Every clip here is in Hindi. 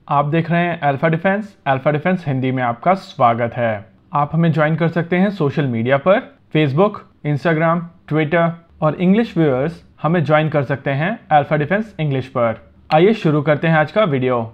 आप देख रहे हैं alpha defence. Alpha defence Hindi में आपका स्वागत है। आप हमें ज्वाइन कर सकते हैं सोशल मीडिया पर, फेसबुक, इंस्टाग्राम, ट्विटर और इंग्लिश व्यूअर्स हमें ज्वाइन कर सकते हैं अल्फा डिफेंस इंग्लिश पर। आइए शुरू करते हैं आज का वीडियो।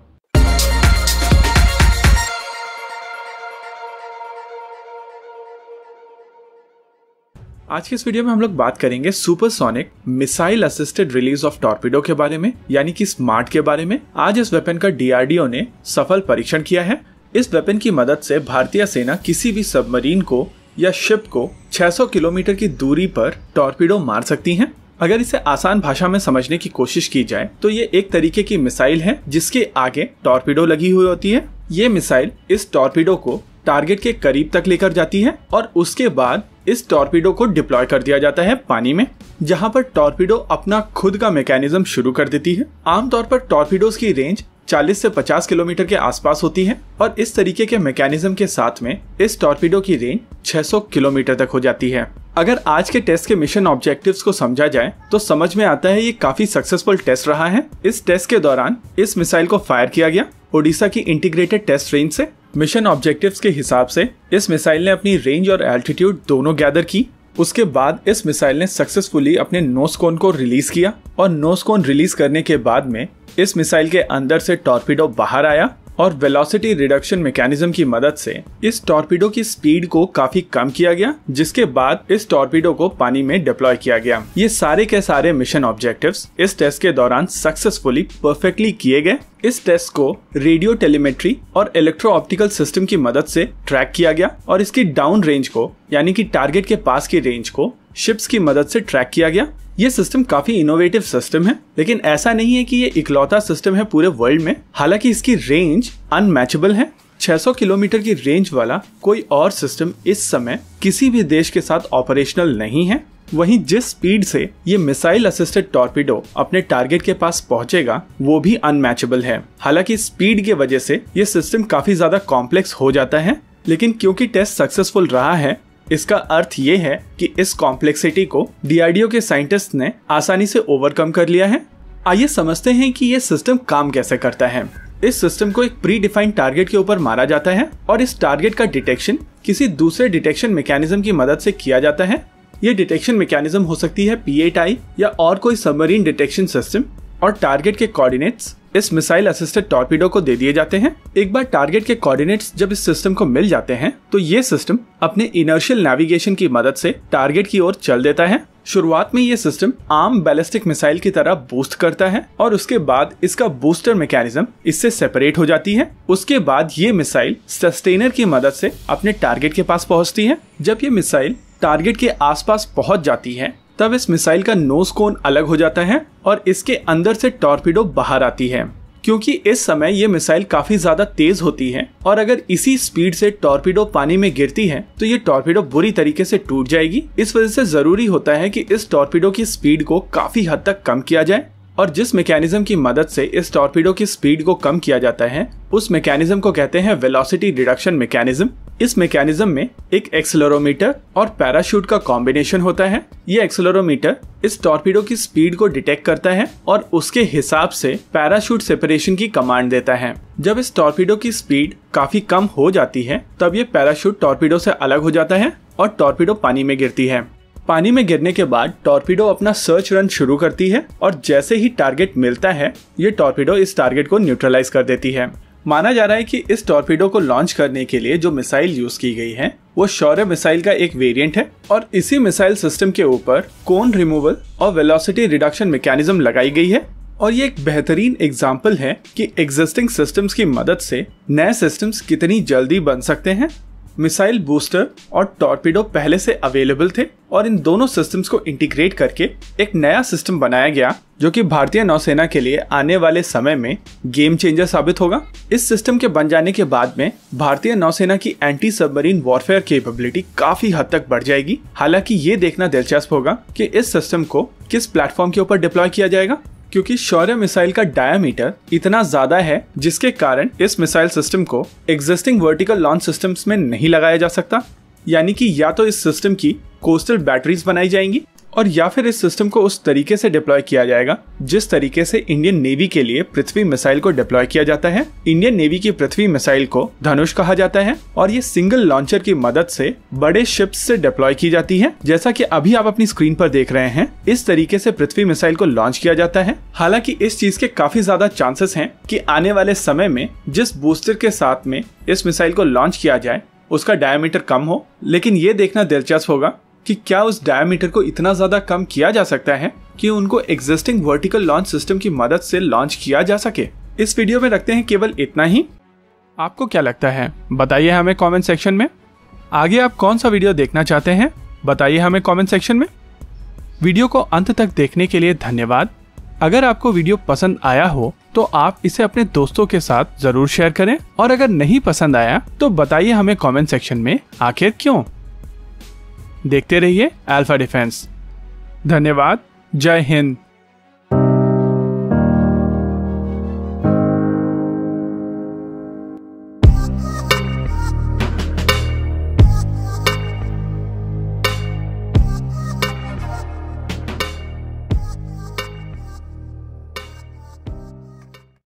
आज के इस वीडियो में हम लोग बात करेंगे supersonic missile assisted release of torpedo के बारे में, यानी कि स्मार्ट के बारे में। आज इस वेपन का डीआरडीओ ने सफल परीक्षण किया है। इस वेपन की मदद से भारतीय सेना किसी भी सबमरीन को या शिप को 600 किलोमीटर की दूरी पर टॉर्पीडो मार सकती है। अगर इसे आसान भाषा में समझने की कोशिश की जाए तो ये एक तरीके की मिसाइल है जिसके आगे टॉर्पीडो लगी हुई होती है। ये मिसाइल इस टॉर्पीडो को टारगेट के करीब तक लेकर जाती है और उसके बाद इस टॉर्पीडो को डिप्लॉय कर दिया जाता है पानी में, जहां पर टॉर्पीडो अपना खुद का मैकेनिज्म शुरू कर देती है। आमतौर पर टॉर्पीडोज की रेंज 40 से 50 किलोमीटर के आसपास होती है और इस तरीके के मैकेनिज्म के साथ में इस टॉर्पीडो की रेंज 600 किलोमीटर तक हो जाती है। अगर आज के टेस्ट के मिशन ऑब्जेक्टिव्स को समझा जाए तो समझ में आता है ये काफी सक्सेसफुल टेस्ट रहा है। इस टेस्ट के दौरान इस मिसाइल को फायर किया गया ओडिशा की इंटीग्रेटेड टेस्ट रेंज से। मिशन ऑब्जेक्टिव्स के हिसाब से इस मिसाइल ने अपनी रेंज और एल्टीट्यूड दोनों गैदर की। उसके बाद इस मिसाइल ने सक्सेसफुली अपने नोज कोन को रिलीज किया और नोज कोन रिलीज करने के बाद में इस मिसाइल के अंदर से टॉर्पीडो बाहर आया और वेलोसिटी रिडक्शन मैकेनिज्म की मदद से इस टॉर्पीडो की स्पीड को काफी कम किया गया, जिसके बाद इस टॉर्पीडो को पानी में डिप्लॉय किया गया। ये सारे के सारे मिशन ऑब्जेक्टिव्स इस टेस्ट के दौरान सक्सेसफुली परफेक्टली किए गए। इस टेस्ट को रेडियो टेलीमेट्री और इलेक्ट्रो ऑप्टिकल सिस्टम की मदद से ट्रैक किया गया और इसकी डाउन रेंज को, यानी कि टारगेट के पास की रेंज को शिप्स की मदद से ट्रैक किया गया। ये सिस्टम काफी इनोवेटिव सिस्टम है, लेकिन ऐसा नहीं है कि ये इकलौता सिस्टम है पूरे वर्ल्ड में। हालांकि इसकी रेंज अनमैचेबल है। 600 किलोमीटर की रेंज वाला कोई और सिस्टम इस समय किसी भी देश के साथ ऑपरेशनल नहीं है। वहीं जिस स्पीड से ये मिसाइल असिस्टेड टॉर्पीडो अपने टारगेट के पास पहुंचेगा वो भी अनमैचेबल है। हालांकि स्पीड की वजह से ये सिस्टम काफी ज्यादा कॉम्प्लेक्स हो जाता है, लेकिन क्योंकि टेस्ट सक्सेसफुल रहा है इसका अर्थ ये है कि इस कॉम्प्लेक्सिटी को डीआरडीओ के साइंटिस्ट ने आसानी से ओवरकम कर लिया है। आइए समझते हैं कि ये सिस्टम काम कैसे करता है। इस सिस्टम को एक प्री डिफाइंड टारगेट के ऊपर मारा जाता है और इस टारगेट का डिटेक्शन किसी दूसरे डिटेक्शन मैकेनिज्म की मदद से किया जाता है। ये डिटेक्शन मैकेनिज्म हो सकती है P8I या और कोई सबमरीन डिटेक्शन सिस्टम, और टारगेट के कोऑर्डिनेट्स इस मिसाइल असिस्टेड टॉर्पीडो को दे दिए जाते हैं। एक बार टारगेट के कोऑर्डिनेट्स जब इस सिस्टम को मिल जाते हैं तो ये सिस्टम अपने इनर्शियल नेविगेशन की मदद से टारगेट की ओर चल देता है। शुरुआत में ये सिस्टम आर्म बैलिस्टिक मिसाइल की तरह बूस्ट करता है और उसके बाद इसका बूस्टर मैकेनिज्म इससे सेपरेट हो जाती है। उसके बाद ये मिसाइल सस्टेनर की मदद से अपने टारगेट के पास पहुंचती है। जब ये मिसाइल टारगेट के आसपास पहुंच जाती है तब इस मिसाइल का नोज कोन अलग हो जाता है और इसके अंदर से टॉर्पीडो बाहर आती है। क्योंकि इस समय ये मिसाइल काफी ज्यादा तेज होती है और अगर इसी स्पीड से टॉर्पीडो पानी में गिरती है तो ये टॉर्पीडो बुरी तरीके से टूट जाएगी। इस वजह से जरूरी होता है कि इस टॉर्पीडो की स्पीड को काफी हद तक कम किया जाए, और जिस मैकेनिज्म की मदद से इस टॉर्पीडो की स्पीड को कम किया जाता है उस मैकेनिज्म को कहते हैं वेलोसिटी रिडक्शन मैकेनिज्म। इस मैकेनिज्म में एक एक्सेलेरोमीटर और पैराशूट का कॉम्बिनेशन होता है। ये एक्सेलेरोमीटर इस टॉर्पीडो की स्पीड को डिटेक्ट करता है और उसके हिसाब से पैराशूट सेपरेशन की कमांड देता है। जब इस टॉर्पीडो की स्पीड काफी कम हो जाती है तब ये पैराशूट टॉर्पीडो से अलग हो जाता है और टॉर्पीडो पानी में गिरती है। पानी में गिरने के बाद टॉर्पीडो अपना सर्च रन शुरू करती है और जैसे ही टारगेट मिलता है ये टॉर्पीडो इस टारगेट को न्यूट्रलाइज कर देती है। माना जा रहा है कि इस टॉर्पीडो को लॉन्च करने के लिए जो मिसाइल यूज की गई है वो शौर्य मिसाइल का एक वेरिएंट है और इसी मिसाइल सिस्टम के ऊपर कोन रिमूवल और वेलोसिटी रिडक्शन मैकेनिज्म लगाई गई है। और ये एक बेहतरीन एग्जाम्पल है कि एग्जिस्टिंग सिस्टम्स की मदद से नए सिस्टम्स कितनी जल्दी बन सकते हैं। मिसाइल बूस्टर और टॉर्पीडो पहले से अवेलेबल थे और इन दोनों सिस्टम्स को इंटीग्रेट करके एक नया सिस्टम बनाया गया जो कि भारतीय नौसेना के लिए आने वाले समय में गेम चेंजर साबित होगा। इस सिस्टम के बन जाने के बाद में भारतीय नौसेना की एंटी सबमरीन वॉरफेयर कैपेबिलिटी काफी हद तक बढ़ जाएगी। हालांकि ये देखना दिलचस्प होगा कि इस सिस्टम को किस प्लेटफॉर्म के ऊपर डिप्लॉय किया जाएगा, क्योंकि शौर्य मिसाइल का डायामीटर इतना ज्यादा है जिसके कारण इस मिसाइल सिस्टम को एग्जिस्टिंग वर्टिकल लॉन्च सिस्टम्स में नहीं लगाया जा सकता। यानी कि या तो इस सिस्टम की कोस्टल बैटरीज बनाई जाएंगी और या फिर इस सिस्टम को उस तरीके से डिप्लॉय किया जाएगा जिस तरीके से इंडियन नेवी के लिए पृथ्वी मिसाइल को डिप्लॉय किया जाता है। इंडियन नेवी की पृथ्वी मिसाइल को धनुष कहा जाता है और ये सिंगल लॉन्चर की मदद से बड़े शिप्स से डिप्लॉय की जाती है। जैसा कि अभी आप अपनी स्क्रीन पर देख रहे हैं, इस तरीके से पृथ्वी मिसाइल को लॉन्च किया जाता है। हालांकि इस चीज के काफी ज्यादा चांसेस हैं कि आने वाले समय में जिस बूस्टर के साथ में इस मिसाइल को लॉन्च किया जाए उसका डायमीटर कम हो, लेकिन ये देखना दिलचस्प होगा कि क्या उस डायमीटर को इतना ज्यादा कम किया जा सकता है कि उनको एग्जिस्टिंग वर्टिकल लॉन्च सिस्टम की मदद से लॉन्च किया जा सके। इस वीडियो में रखते हैं केवल इतना ही। आपको क्या लगता है बताइए हमें कमेंट सेक्शन में। आगे आप कौन सा वीडियो देखना चाहते हैं बताइए हमें कमेंट सेक्शन में। वीडियो को अंत तक देखने के लिए धन्यवाद। अगर आपको वीडियो पसंद आया हो तो आप इसे अपने दोस्तों के साथ जरूर शेयर करें, और अगर नहीं पसंद आया तो बताइए हमें कमेंट सेक्शन में आखिर क्यों। देखते रहिए अल्फा डिफेंस। धन्यवाद। जय हिंद।